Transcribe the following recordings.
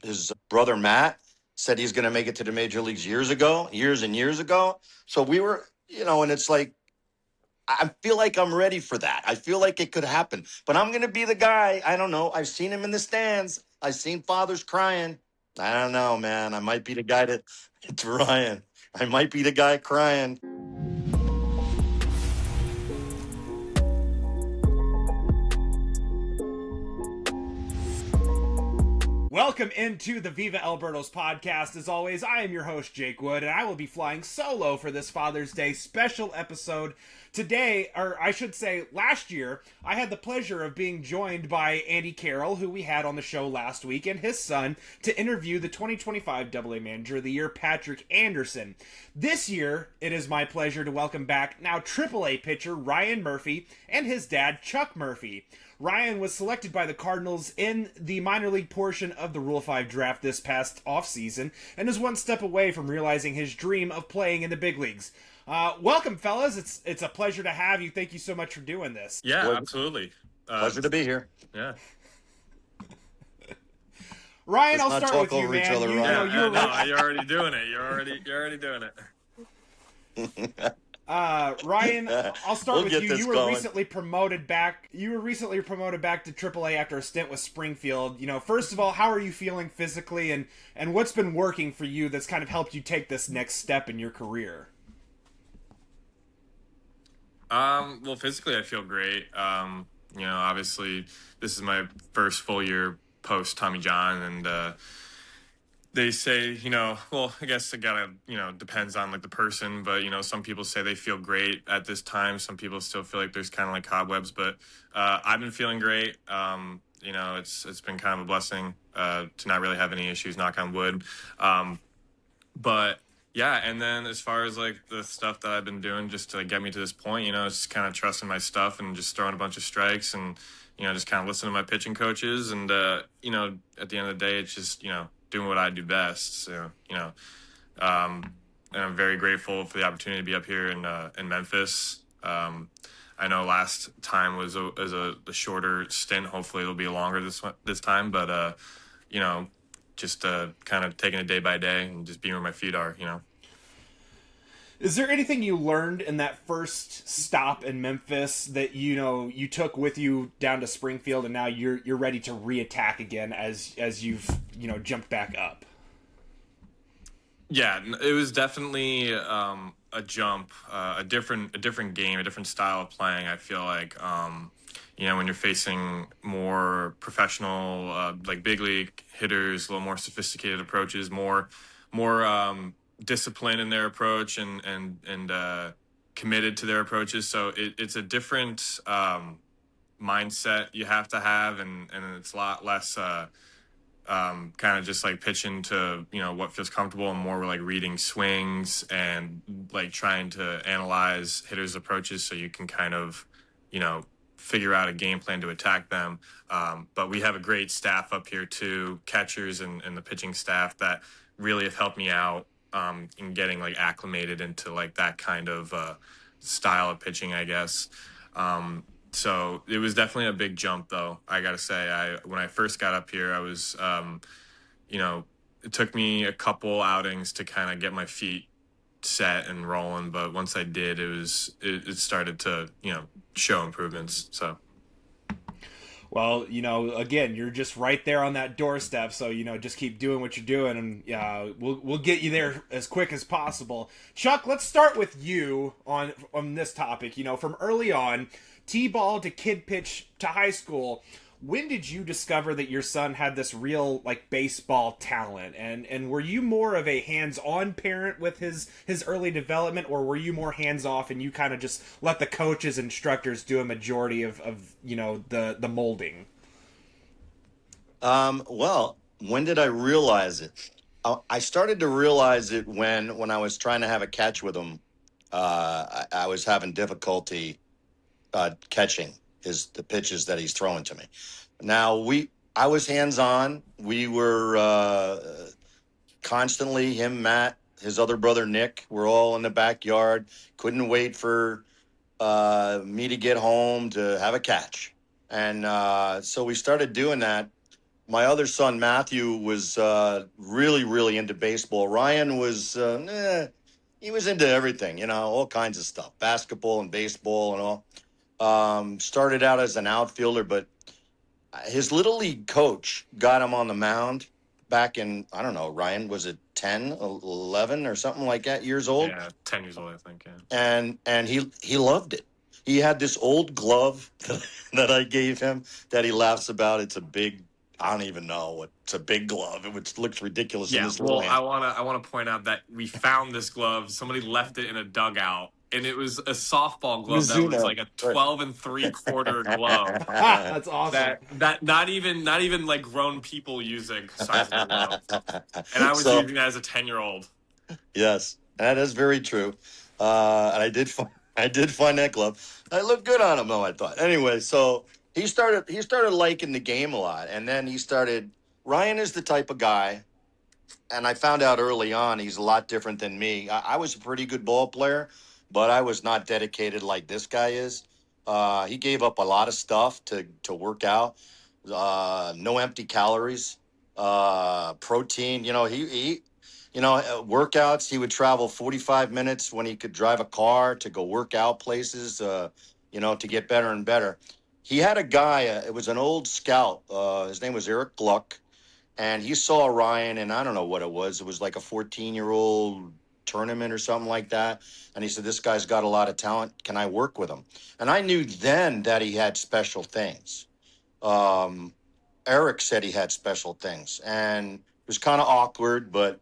his brother Matt said he's going to make it to the major leagues years and years ago. So we were, and it's like, I feel like I'm ready for that. I feel like it could happen, but I'm going to be the guy. I don't know. I've seen him in the stands. I've seen fathers crying. I don't know, man. I might be the guy that it's Ryan. I might be the guy crying. Welcome into the Viva Albertos podcast. As always, I am your host, Jake Wood, and I will be flying solo for this Father's Day special episode. Today, or I should say last year, I had the pleasure of being joined by Andy Carroll, who we had on the show last week, and his son, to interview the 2025 AA Manager of the Year, Patrick Anderson. This year, it is my pleasure to welcome back now AAA pitcher Ryan Murhpy and his dad, Chuck Murhpy. Ryan was selected by the Cardinals in the minor league portion of the Rule 5 draft this past offseason and is one step away from realizing his dream of playing in the big leagues. Welcome, fellas. It's a pleasure to have you. Thank you so much for doing this. Yeah, absolutely. Pleasure to be here. Yeah. Ryan, I'll start with you, man. You're already doing it. You're already doing it. Ryan, I'll start with you. You were going. recently promoted back. You were recently promoted back to AAA after a stint with Springfield. First of all, how are you feeling physically, and what's been working for you that's kind of helped you take this next step in your career? Well, physically, I feel great. Obviously, this is my first full year post Tommy John, and they say, well, I guess it gotta, depends on like the person, but some people say they feel great at this time. Some people still feel like there's kind of like cobwebs, but I've been feeling great. It's been kind of a blessing to not really have any issues, knock on wood. But yeah, and then as far as like the stuff that I've been doing just to get me to this point, it's just kind of trusting my stuff and just throwing a bunch of strikes and, just kind of listening to my pitching coaches. And, at the end of the day, it's just, doing what I do best. So, and I'm very grateful for the opportunity to be up here in Memphis. I know last time was a shorter stint. Hopefully it'll be longer this time, but, just kind of taking it day by day and just being where my feet are, Is there anything you learned in that first stop in Memphis that you took with you down to Springfield, and now you're ready to reattack again as you've jumped back up? Yeah, it was definitely a jump, a different game, a different style of playing. I feel like when you're facing more professional, like big league hitters, a little more sophisticated approaches, more discipline in their approach and committed to their approaches. So it's a different mindset you have to have, and it's a lot less kind of just like pitching to what feels comfortable, and more like reading swings and like trying to analyze hitters' approaches so you can kind of figure out a game plan to attack them. But we have a great staff up here too, catchers and the pitching staff that really have helped me out in getting like acclimated into like that kind of style of pitching, I guess. So it was definitely a big jump, though. I gotta say, when I first got up here, I was, it took me a couple outings to kind of get my feet set and rolling, but once I did, it started to show improvements. So. Well, again, you're just right there on that doorstep, so just keep doing what you're doing, and we'll get you there as quick as possible. Chuck, let's start with you on this topic. From early on, T-ball to kid pitch to high school, when did you discover that your son had this real like baseball talent, and were you more of a hands-on parent with his early development, or were you more hands-off and you kind of just let the coaches and instructors do a majority of the molding? Well, when did I realize it? I started to realize it when I was trying to have a catch with him. I was having difficulty catching the pitches that he's throwing to me. Now I was hands-on. We were constantly, him, Matt, his other brother, Nick, we're all in the backyard. Couldn't wait for me to get home to have a catch. And so we started doing that. my other son Matthew was really, really into baseball. Ryan was he was into everything, all kinds of stuff, basketball and baseball and all. Started out as an outfielder, but his little league coach got him on the mound back in, I don't know, Ryan, was it 10, 11 or something like that, years old? Yeah, 10 years old, I think. Yeah. And he loved it. He had this old glove that I gave him that he laughs about. It's a big, I don't even know what, it's a big glove. It looks ridiculous in Yeah, this little well, hand. I wanna point out that we found this glove. Somebody left it in a dugout, and it was a softball glove that was Mizuno. like a Right. 12 and 3/4 glove. That's awesome. That not even like grown people using size of a glove, and I was So using that as a 10-year-old. yes, that is very true. And I did find that glove. I looked good on him though, I thought. Anyway, so he started liking the game a lot, and then he started. Ryan is the type of guy, and I found out early on he's a lot different than me. I was a pretty good ball player, but I was not dedicated like this guy is. He gave up a lot of stuff to work out. No empty calories, protein. Workouts. He would travel 45 minutes when he could drive a car to go work out places. To get better and better. He had a guy. It was an old scout. His name was Eric Gluck, and he saw Ryan, and I don't know what it was. It was like a 14-year-old tournament or something like that. And he said, "This guy's got a lot of talent. Can I work with him?" And I knew then that he had special things. Um, Eric said he had special things, and it was kind of awkward, but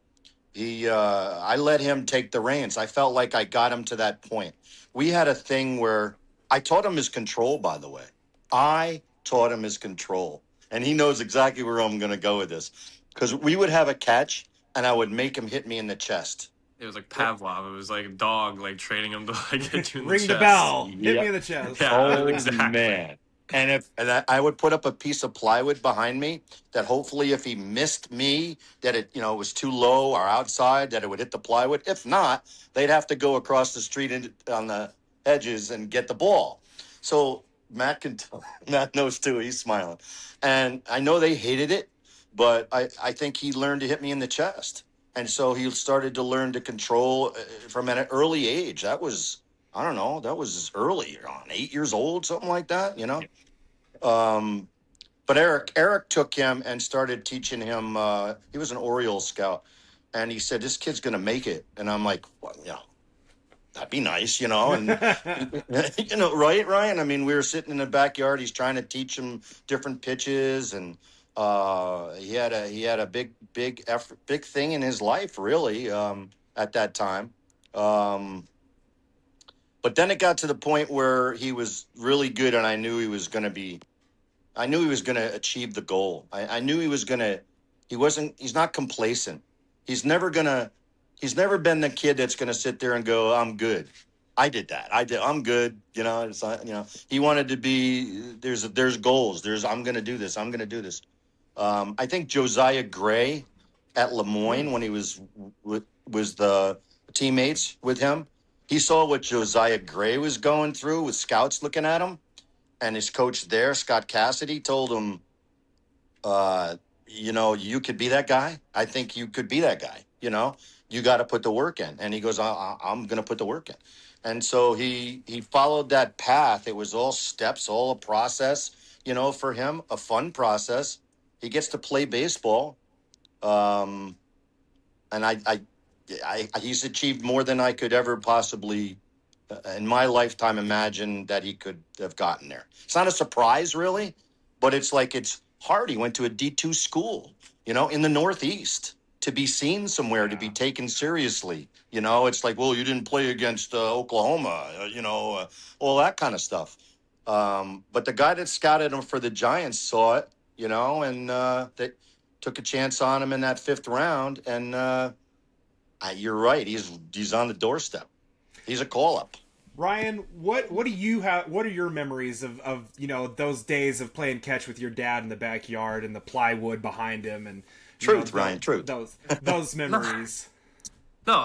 I let him take the reins. I felt like I got him to that point. We had a thing where I taught him his control, by the way. I taught him his control, and he knows exactly where I'm going to go with this, because we would have a catch and I would make him hit me in the chest. It was like Pavlov. It was like a dog, like training him to like hit you in the Ring the chest. bell. Hit me Yep. in the chest. Yeah, Oh exactly. man. And I would put up a piece of plywood behind me that hopefully if he missed me, that it was too low or outside, that it would hit the plywood. If not, they'd have to go across the street on the edges and get the ball. So Matt can tell, Matt knows too. He's smiling, and I know they hated it, but I think he learned to hit me in the chest, and so he started to learn to control from an early age. That was, I don't know, that was early on, 8 years old, something like that. Um, but Eric took him and started teaching him. He was an Orioles scout, and he said, "This kid's gonna make it." And I'm like, "Well, yeah, that'd be nice, And right, Ryan? I mean, we were sitting in the backyard. He's trying to teach him different pitches, and he had a big effort, big thing in his life, really, at that time. Um, but then it got to the point where he was really good, and I knew he was going to achieve the goal. I knew he was going to. He's not complacent. He's never going to. He's never been the kid that's going to sit there and go, "I'm good." I did that. I'm good. It's not, he wanted to be, there's goals. I'm going to do this. I'm going to do this. I think Josiah Gray at Lemoyne, when he was the teammates with him, he saw what Josiah Gray was going through with scouts looking at him, and his coach there, Scott Cassidy, told him, you could be that guy. I think you could be that guy. You got to put the work in. And he goes, I'm going to put the work in. And so he followed that path. It was all steps, all a process, for him, a fun process. He gets to play baseball. And he's achieved more than I could ever possibly in my lifetime imagine that he could have gotten there. It's not a surprise, really, but it's like it's hard. He went to a D2 school, in the Northeast, to be seen somewhere, to be taken seriously. It's like, well, you didn't play against Oklahoma, all that kind of stuff. But the guy that scouted him for the Giants saw it, and they took a chance on him in that fifth round. And you're right. He's on the doorstep. He's a call-up. Ryan, what do you have? What are your memories of those days of playing catch with your dad in the backyard and the plywood behind him and Truth, Ryan, truth. Those memories. No,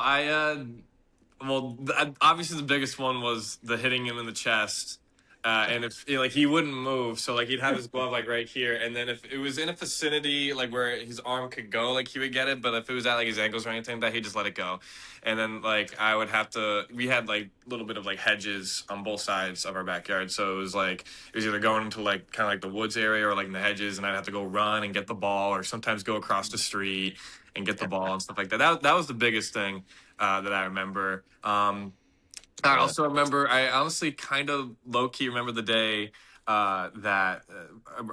well, obviously the biggest one was the hitting him in the chest. And if like he wouldn't move, so like he'd have his glove like right here, and then if it was in a vicinity like where his arm could go, like he would get it. But if it was at like his ankles or anything like that, he'd just let it go. And then like I would have to. We had like a little bit of like hedges on both sides of our backyard, so it was either going into like kind of like the woods area or like in the hedges, and I'd have to go run and get the ball, or sometimes go across the street and get the ball and stuff like that. That was the biggest thing that I remember. I Yeah. also remember, I honestly kind of low key remember the day that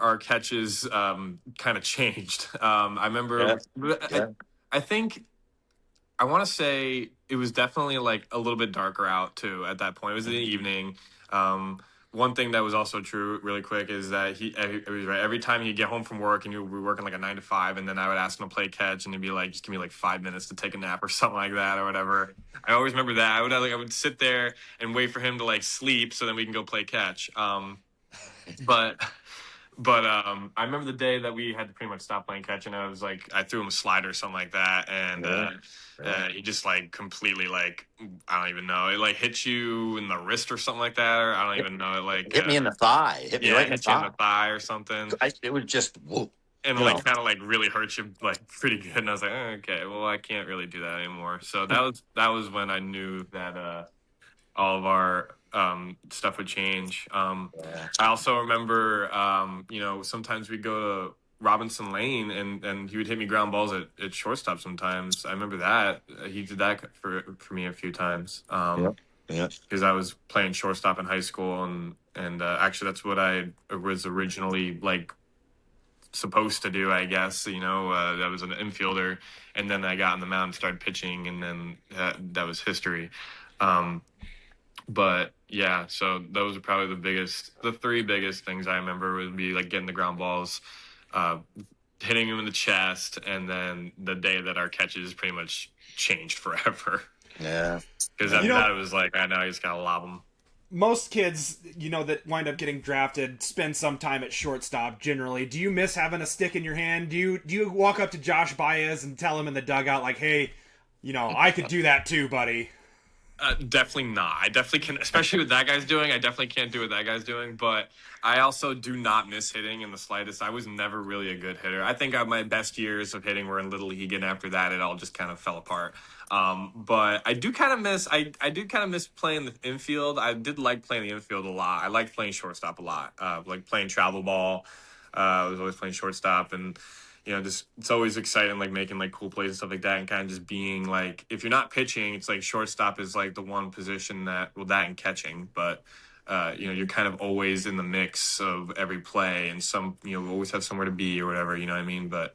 our catches kind of changed. I Yeah. remember, Yeah. I think, I want to say it was definitely like a little bit darker out too at that point. It was in the evening. Um, One thing that was also true, really quick, is that it was right. Every time he'd get home from work and you were working like a 9 to 5, and then I would ask him to play catch, and he'd be like, "Just give me like 5 minutes to take a nap or something like that or whatever." I always remember that. I would sit there and wait for him to like sleep so then we can go play catch. But I remember the day that we had to pretty much stop playing catch, and I was like, I threw him a slider or something like that, and Yeah. Yeah. he just like completely like I don't even know, it like hit you in the wrist or something like that, or I don't even know, it like Hit me in the thigh. Hit me yeah, right it in the hit you in thigh. the thigh or something, It was just whoa. and You know. like kind of like really hurt you like pretty good. And I was like, okay, well I can't really do that anymore. So that was when I knew that all of our stuff would change. Yeah. I also remember, sometimes we'd go to Robinson Lane, and he would hit me ground balls at shortstop sometimes. I remember that. He did that for me a few times. Yeah. Yeah. Because I was playing shortstop in high school, and actually that's what I was originally like supposed to do, I guess. I was an infielder, and then I got on the mound and started pitching, and then that was history. Um, but yeah, so those are probably the three biggest things I remember would be like getting the ground balls, uh, hitting him in the chest, and then the day that our catches pretty much changed forever. Yeah. Because Yeah. after that, it was like, I know I just gotta lob them. Most kids, that wind up getting drafted spend some time at shortstop generally. Do you miss having a stick in your hand? Do you walk up to Josh Baez and tell him in the dugout like, "Hey, I could do that too, buddy"? Definitely not. I definitely can, especially what that guy's doing. I definitely can't do what that guy's doing. But I also do not miss hitting in the slightest. I was never really a good hitter. I think my best years of hitting were in Little League, and after that, it all just kind of fell apart. But I do kind of miss. I did kind of miss playing the infield. I did like playing the infield a lot. I liked playing shortstop a lot. Like playing travel ball. I was always playing shortstop, and just it's always exciting, like making like cool plays and stuff like that, and kind of just being like, if you're not pitching, it's like shortstop is like the one position that and catching, but you're kind of always in the mix of every play, and always have somewhere to be or whatever, you know what I mean? But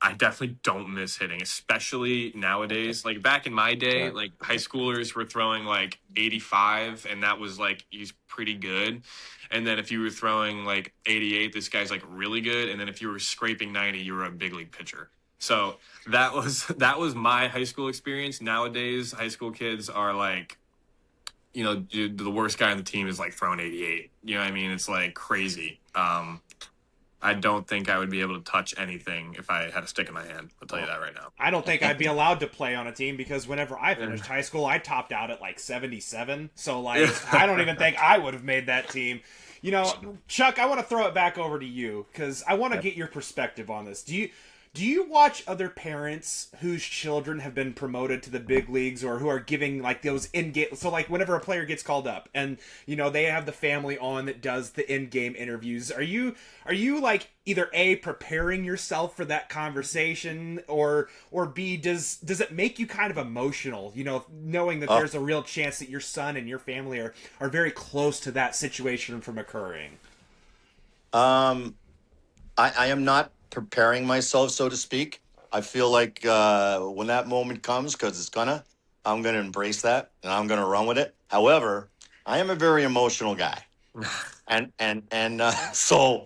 I definitely don't miss hitting, especially nowadays. Like back in my day, Yeah. like high schoolers were throwing like 85, and that was like he's pretty good. And then if you were throwing like 88, this guy's like really good. And then if you were scraping 90, you were a big league pitcher. So that was my high school experience. Nowadays, high school kids are like, the worst guy on the team is like throwing 88. You know what I mean? It's like crazy. I don't think I would be able to touch anything if I had a stick in my hand. I'll tell you that right now. I don't think I'd be allowed to play on a team because whenever I finished high school, I topped out at like 77. So like, I don't even think I would have made that team. Chuck, I want to throw it back over to you because I want to get your perspective on this. Do you watch other parents whose children have been promoted to the big leagues or who are giving like those in-game, so like whenever a player gets called up and they have the family on that does the in-game interviews, are you like either A, preparing yourself for that conversation, or B, does it make you kind of emotional, knowing that there's a real chance that your son and your family are very close to that situation from occurring? I am not preparing myself, so to speak. I feel like when that moment comes, because I'm gonna embrace that and I'm gonna run with it. However, I am a very emotional guy, and so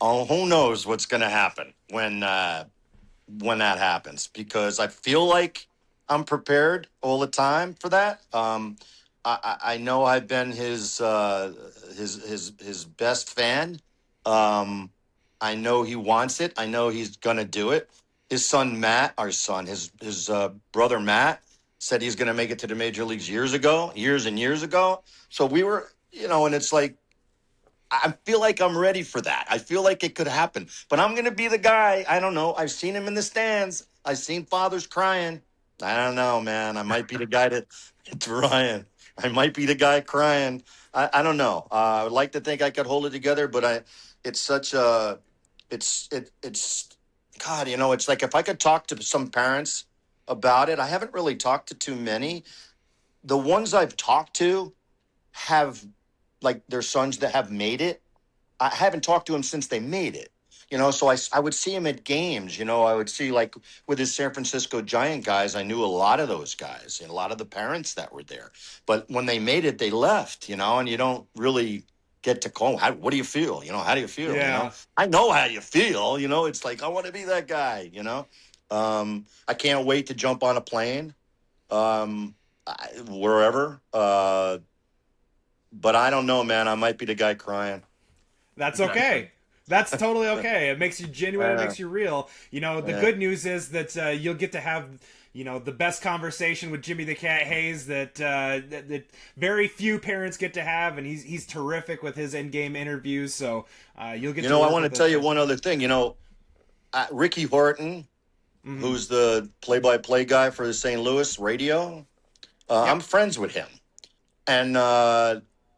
who knows what's gonna happen when that happens? Because I feel like I'm prepared all the time for that. I know I've been his best fan. I know he wants it. I know he's gonna do it. His son Matt, his brother Matt, said he's gonna make it to the major leagues years and years ago. So we were, and it's like, I feel like I'm ready for that. I feel like it could happen, but I'm going to be the guy. I don't know. I've seen him in the stands. I've seen fathers crying. I don't know, man. I might be the guy to Ryan. I might be the guy crying. I don't know. I would like to think I could hold it together, but it's such a, it's, God, it's like if I could talk to some parents about it, I haven't really talked to too many. The ones I've talked to have like their sons that have made it. I haven't talked to him since they made it. So I would see him at games. I would see like with his San Francisco Giant guys, I knew a lot of those guys and a lot of the parents that were there. But when they made it, they left, and you don't really get to call, what do you feel? How do you feel? Yeah. I know how you feel, it's like, I want to be that guy. I can't wait to jump on a plane, wherever. But I don't know, man. I might be the guy crying. That's Exactly. okay. That's totally okay. It makes you genuine. It Uh, makes you real. The yeah. good news is that you'll get to have the best conversation with Jimmy the Cat Hayes that very few parents get to have, and he's terrific with his in-game interviews. So you'll get to I work want to with tell you it. one other thing. Ricky Horton, Mm-hmm. who's the play-by-play guy for the St. Louis radio, I'm Yep. friends with him, and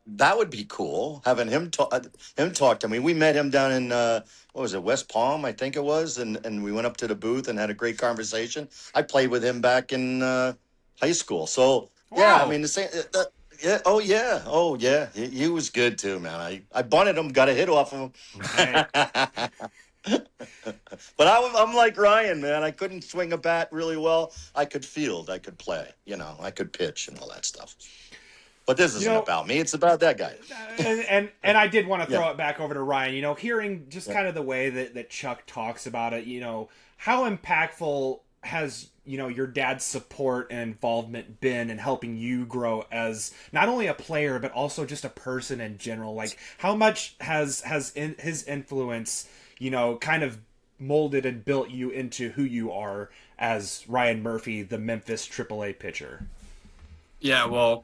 that would be cool having him talk to me. We met him down in what was it, West Palm, I think it was, and we went up to the booth and had a great conversation. I played with him back in high school, so yeah, I Wow. mean the same. Yeah. Oh yeah. Oh yeah. He was good too, man. I bunted him, got a hit off of him. Hey. But I'm like Ryan, man. I couldn't swing a bat really well. I could field. I could play. I could pitch and all that stuff. But this You isn't know, about me. It's about that guy. and I did want to Yeah. throw it back over to Ryan. Hearing just Yeah. kind of the way that Chuck talks about it. How impactful has your dad's support and involvement been in helping you grow as not only a player but also just a person in general? Like, how much has his influence kind of molded and built you into who you are as Ryan Murphy, the Memphis AAA pitcher? Yeah, well,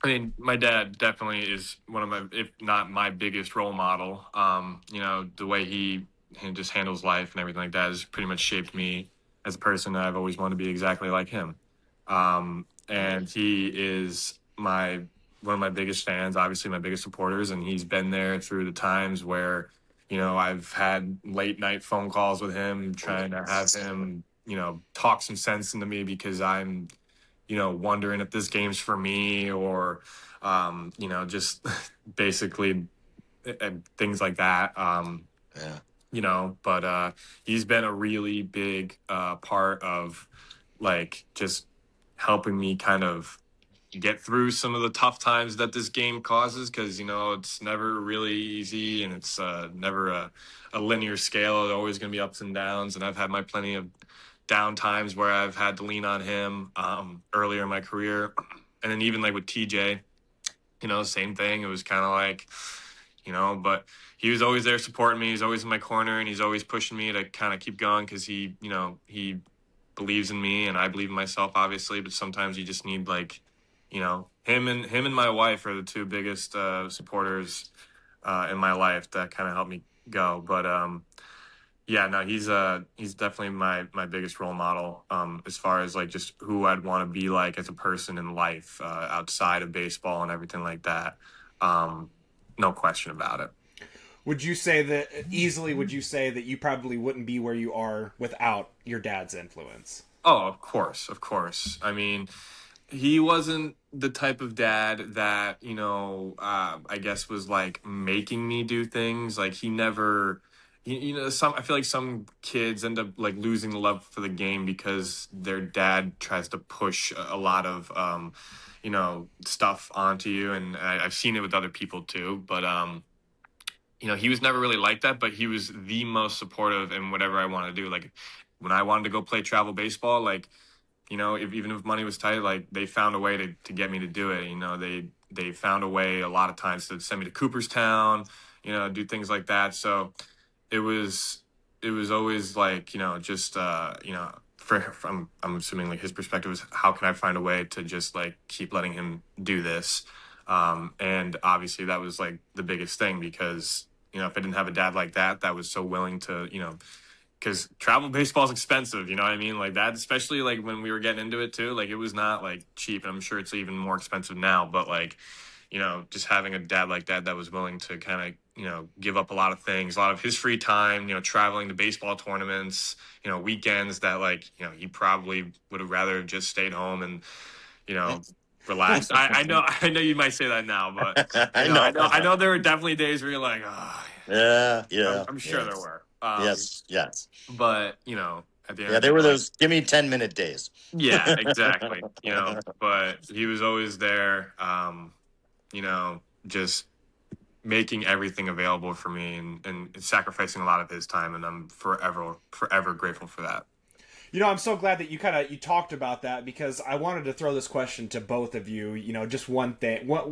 I mean, my dad definitely is one of my, if not my biggest role model. The way he just handles life and everything like that has pretty much shaped me as a person. I've always wanted to be exactly like him. And he is one of my biggest fans, obviously my biggest supporters, and he's been there through the times where, I've had late night phone calls with him, trying to have him, talk some sense into me because I'm wondering if this game's for me or, just basically things like that. Yeah. But he's been a really big part of like just helping me kind of get through some of the tough times that this game causes because it's never really easy and it's never a linear scale. It's always going to be ups and downs, and I've had my plenty of down times where I've had to lean on him earlier in my career. And then even like with TJ, same thing. It was kind of like, but he was always there supporting me. He's always in my corner and he's always pushing me to kind of keep going because he believes in me and I believe in myself, obviously. But sometimes you just need like, him and my wife are the two biggest supporters in my life that kind of helped me go. But yeah, no, he's definitely my biggest role model as far as like just who I'd want to be like as a person in life outside of baseball and everything like that. No question about it. Would you say that easily? Would you say that you probably wouldn't be where you are without your dad's influence? Oh, of course, of course. I mean, he wasn't the type of dad that I guess was like making me do things. Like he never, some I feel like some kids end up like losing the love for the game because their dad tries to push a lot of stuff onto you, and I've seen it with other people too. But he was never really like that, but he was the most supportive in whatever I wanted to do. Like when I wanted to go play travel baseball, like if even if money was tight, like they found a way to get me to do it. They found a way a lot of times to send me to Cooperstown, do things like that. So it was always like just I'm assuming like his perspective was how can I find a way to just like keep letting him do this. And obviously that was like the biggest thing because, if I didn't have a dad like that, that was so willing to, because travel baseball is expensive, you know what I mean? Like that, especially like when we were getting into it too, like it was not like cheap. And I'm sure it's even more expensive now, but like, just having a dad like that was willing to kind of, give up a lot of things, a lot of his free time, traveling to baseball tournaments, weekends that like, he probably would have rather just stayed home and, you know, relaxed. I know you might say that now, but I know. I know there were definitely days where you're like, oh, Yeah, yeah, I'm sure there yes, were. yes, yes. But at the end Yeah, of the there day, were like, those give me 10-minute days. yeah, exactly. But he was always there. Just making everything available for me and sacrificing a lot of his time, and I'm forever grateful for that. I'm so glad that you talked about that, because I wanted to throw this question to both of you. Just one thing. What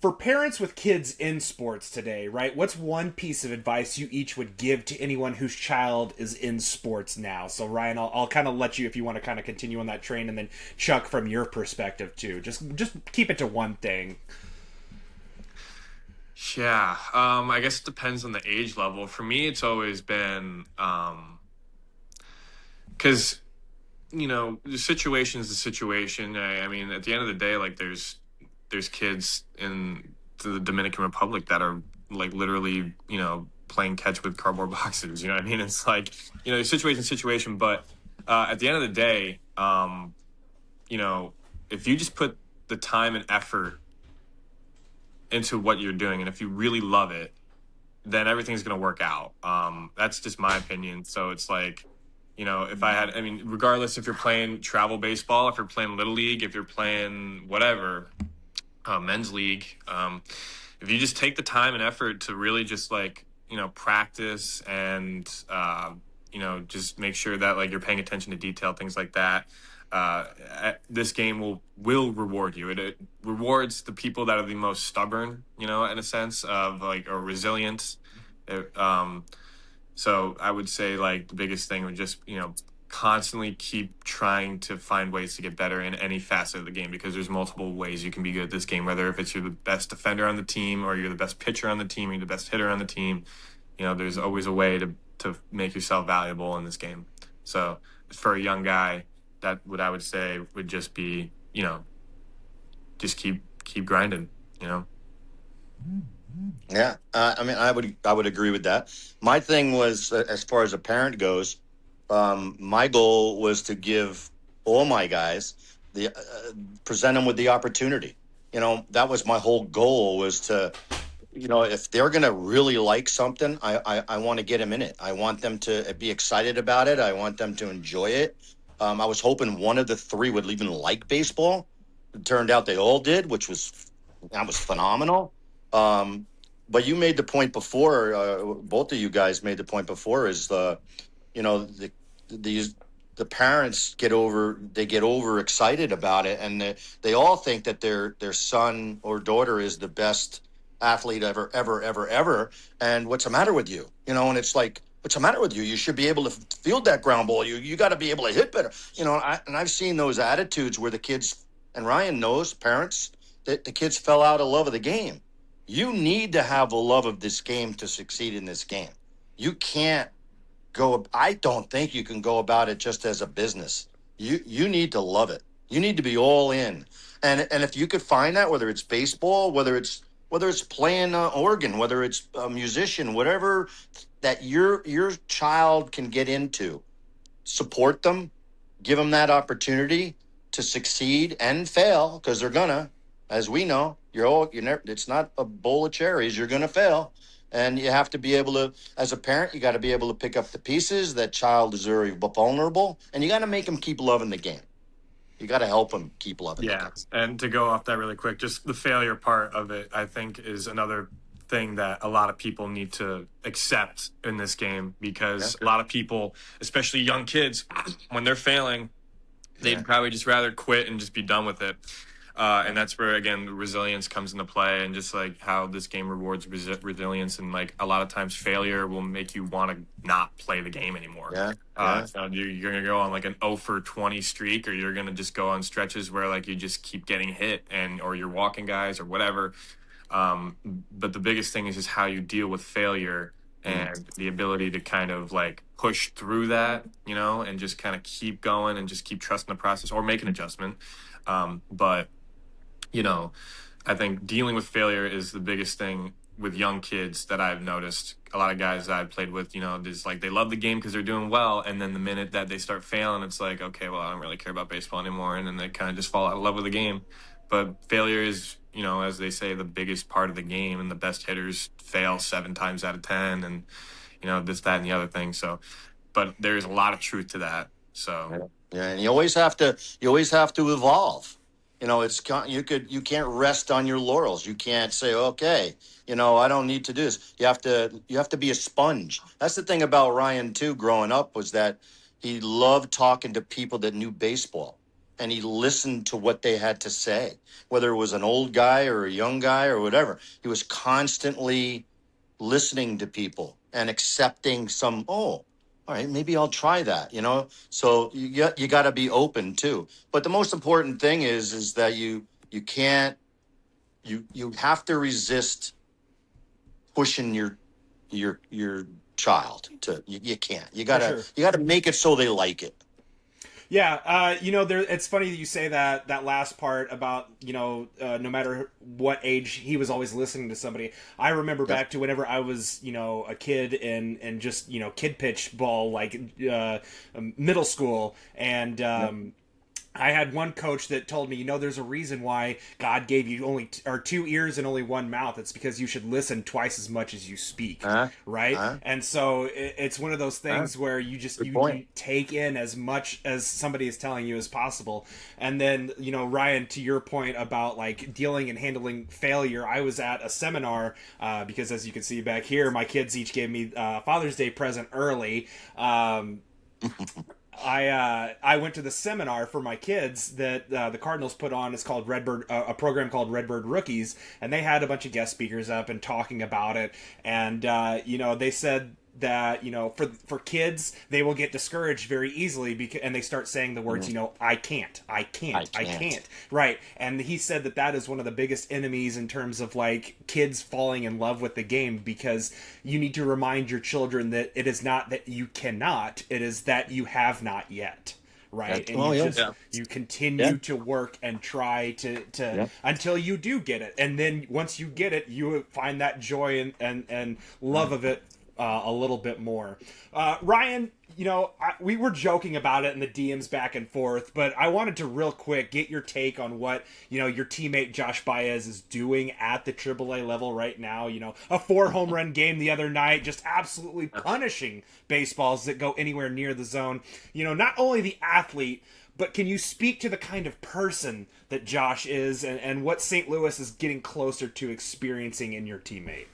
for parents with kids in sports today, right? What's one piece of advice you each would give to anyone whose child is in sports now? So Ryan, I'll kind of let you, if you want to kind of continue on that train, and then Chuck, from your perspective too. Just keep it to one thing. Yeah, I guess it depends on the age level. For me, it's always been because the situation is the situation. I mean, at the end of the day, like there's kids in the Dominican Republic that are like literally, playing catch with cardboard boxes. You know what I mean? It's like, situation. But at the end of the day, you know, if you just put the time and effort into what you're doing, and if you really love it, then everything's going to work out. That's just my opinion. So it's like, if I mean, regardless if you're playing travel baseball, if you're playing little league, if you're playing whatever, men's league, if you just take the time and effort to really just like, practice and, just make sure that like you're paying attention to detail, things like that. This game will reward you. It rewards the people that are the most stubborn, in a sense of like, or resilient. It, so I would say like the biggest thing would just, constantly keep trying to find ways to get better in any facet of the game, because there's multiple ways you can be good at this game, whether if it's you're the best defender on the team or you're the best pitcher on the team or you're the best hitter on the team. There's always a way to make yourself valuable in this game. So for a young guy, that what I would say would just be, just keep grinding, Yeah, I mean, I would agree with that. My thing was, as far as a parent goes, my goal was to give all my guys the present them with the opportunity. That was my whole goal, was to, if they're gonna really like something, I want to get them in it. I want them to be excited about it. I want them to enjoy it. I was hoping one of the three would even like baseball. It turned out they all did, that was phenomenal. But you made the point before, both of you guys made the point before, is you know, the these the parents get over excited about it, and they all think that their son or daughter is the best athlete ever, ever, ever, ever. And what's the matter with you? And it's like, what's the matter with you? You should be able to field that ground ball. You got to be able to hit better. And I've seen those attitudes where the kids, and Ryan knows, parents, that the kids fell out of love of the game. You need to have a love of this game to succeed in this game. You can't I don't think you can go about it just as a business. You need to love it. You need to be all in. And if you could find that, whether it's baseball, whether it's playing organ, whether it's a musician, whatever that your child can get into, support them, give them that opportunity to succeed and fail, because they're gonna, as we know, you never, it's not a bowl of cherries. You're gonna fail, and you have to be able to, as a parent, you got to be able to pick up the pieces. That child is very vulnerable, and you got to make them keep loving the game. You got to help them keep loving the Yeah, game. and to go off that really quick, just the failure part of it, I think, is another thing that a lot of people need to accept in this game, because a lot of people, especially young kids, when they're failing, they'd probably just rather quit and just be done with it. And that's where, again, the resilience comes into play, and just like how this game rewards resilience. And like a lot of times failure will make you want to not play the game anymore. Yeah. Yeah. So you're going to go on like an 0 for 20 streak, or you're going to just go on stretches where like you just keep getting hit, and or you're walking guys or whatever. But the biggest thing is just how you deal with failure, and the ability to kind of like push through that, and just kind of keep going and just keep trusting the process or make an adjustment. But you know, I think dealing with failure is the biggest thing with young kids that I've noticed. A lot of guys that I've played with, just like they love the game because they're doing well, and then the minute that they start failing, it's like, okay, well, I don't really care about baseball anymore, and then they kind of just fall out of love with the game. But failure is, as they say, the biggest part of the game, and the best hitters fail 7 times out of 10, and this, that, and the other thing. So, but there's a lot of truth to that. So, Yeah, and you always have to evolve. You can't rest on your laurels. You can't say, okay, I don't need to do this. You have to be a sponge. That's the thing about Ryan too. Growing up, was that he loved talking to people that knew baseball, and he listened to what they had to say, whether it was an old guy or a young guy or whatever. He was constantly listening to people and accepting some. Oh, all right, maybe I'll try that. So you got to be open too. But the most important thing is that you can't you have to resist pushing your child to. You can't. You gotta sure. you gotta make it so they like it. Yeah, there. It's funny that you say that last part about no matter what age, he was always listening to somebody. I remember back to whenever I was a kid and just kid pitch ball, like middle school, and I had one coach that told me, there's a reason why God gave you only or 2 ears and only one mouth. It's because you should listen twice as much as you speak, right? And so it's one of those things where you just you take in as much as somebody is telling you as possible. And then Ryan, to your point about like dealing and handling failure, I was at a seminar because, as you can see back here, my kids each gave me Father's Day present early. I went to the seminar for my kids that the Cardinals put on. It's called Redbird, a program called Redbird Rookies, and they had a bunch of guest speakers up and talking about it. And they said that for kids, they will get discouraged very easily because, and they start saying the words I can't, right. And he said that is one of the biggest enemies in terms of like kids falling in love with the game, because you need to remind your children that it is not that you cannot, it is that you have not yet, right? And you continue to work and try to until you do get it, and then once you get it, you find that joy and love of it a little bit more. Ryan, we were joking about it in the DMs back and forth, but I wanted to real quick get your take on what, your teammate Josh Baez is doing at the AAA level right now. A 4 home run game the other night, just absolutely punishing baseballs that go anywhere near the zone. Not only the athlete, but can you speak to the kind of person that Josh is and what St. Louis is getting closer to experiencing in your teammate?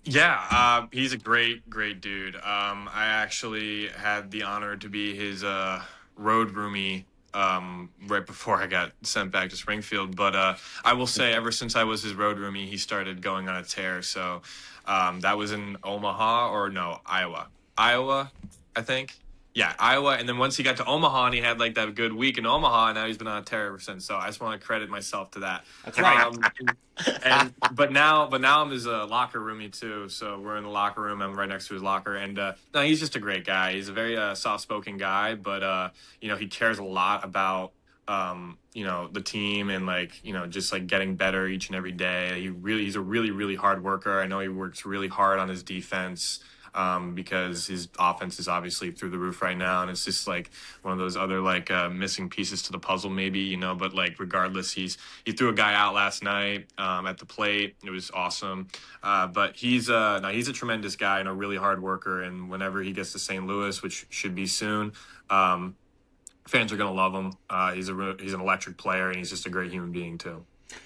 Yeah, he's a great dude. I actually had the honor to be his road roomie right before I got sent back to Springfield. But I will say, ever since I was his road roomie, he started going on a tear. So that was in Omaha, or no, Iowa, I think. Yeah, Iowa. And then once he got to Omaha and he had like that good week in Omaha, and now he's been on a tear ever since. So I just want to credit myself to that. That's right. But now I'm his locker roomie too. So we're in the locker room. I'm right next to his locker, and no, he's just a great guy. He's a very soft-spoken guy, but he cares a lot about the team, and like just like getting better each and every day. He's a really, really hard worker. I know he works really hard on his defense. Because his offense is obviously through the roof right now, and it's just like one of those other like missing pieces to the puzzle, maybe, but like regardless, he threw a guy out last night at the plate. It was awesome. But he's a tremendous guy and a really hard worker, and whenever he gets to St. Louis, which should be soon, fans are gonna love him. He's an electric player, and he's just a great human being too.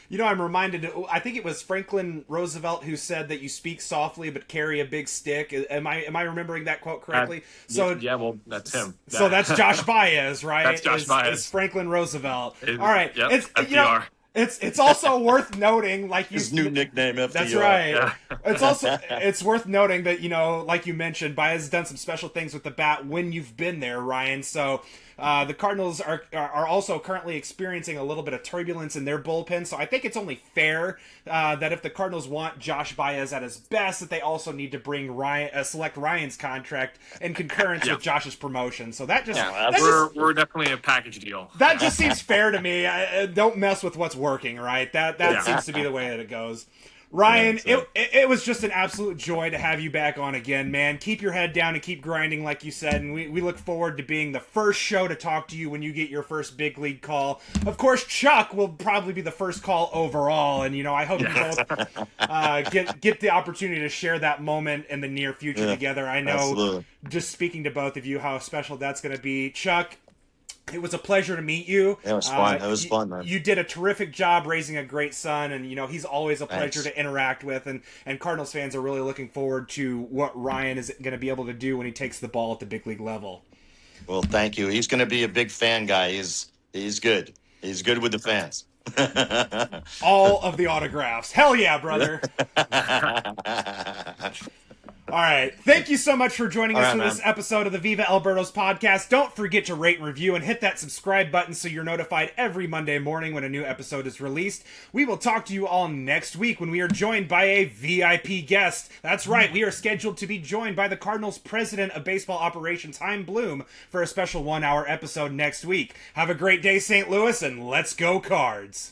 You know, I'm reminded, I think it was Franklin Roosevelt who said that you speak softly but carry a big stick. Am I remembering that quote correctly? Yeah, well, that's him. So that's Josh Baez, right? That's Josh Baez. Is Franklin Roosevelt. All right. Yep, It's FDR. you know, it's also worth noting, like His new nickname, FDR. That's right. Yeah. It's worth noting that, like you mentioned, Baez has done some special things with the bat when you've been there, Ryan. So the Cardinals are also currently experiencing a little bit of turbulence in their bullpen. So I think it's only fair that if the Cardinals want Josh Baez at his best, that they also need to bring select Ryan's contract in concurrence with Josh's promotion. So that just we're definitely a package deal. That just seems fair to me. Don't mess with what's working, right? That seems to be the way that it goes. Ryan, it was just an absolute joy to have you back on again, man. Keep your head down and keep grinding, like you said, and we look forward to being the first show to talk to you when you get your first big league call. Of course, Chuck will probably be the first call overall, and I hope you both get the opportunity to share that moment in the near future together. I know, just speaking to both of you, how special that's going to be. Chuck, it was a pleasure to meet you. It was fun. It was fun, man. You did a terrific job raising a great son, and he's always a pleasure to interact with. And Cardinals fans are really looking forward to what Ryan is going to be able to do when he takes the ball at the big league level. Well, thank you. He's going to be a big fan guy. He's good. He's good with the fans. All of the autographs. Hell yeah, brother. All right. Thank you so much for joining us for this episode of the Viva Alberto's podcast. Don't forget to rate and review and hit that subscribe button so you're notified every Monday morning when a new episode is released. We will talk to you all next week when we are joined by a VIP guest. That's right. We are scheduled to be joined by the Cardinals president of baseball operations, Chaim Bloom, for a special 1-hour episode next week. Have a great day, St. Louis, and let's go Cards.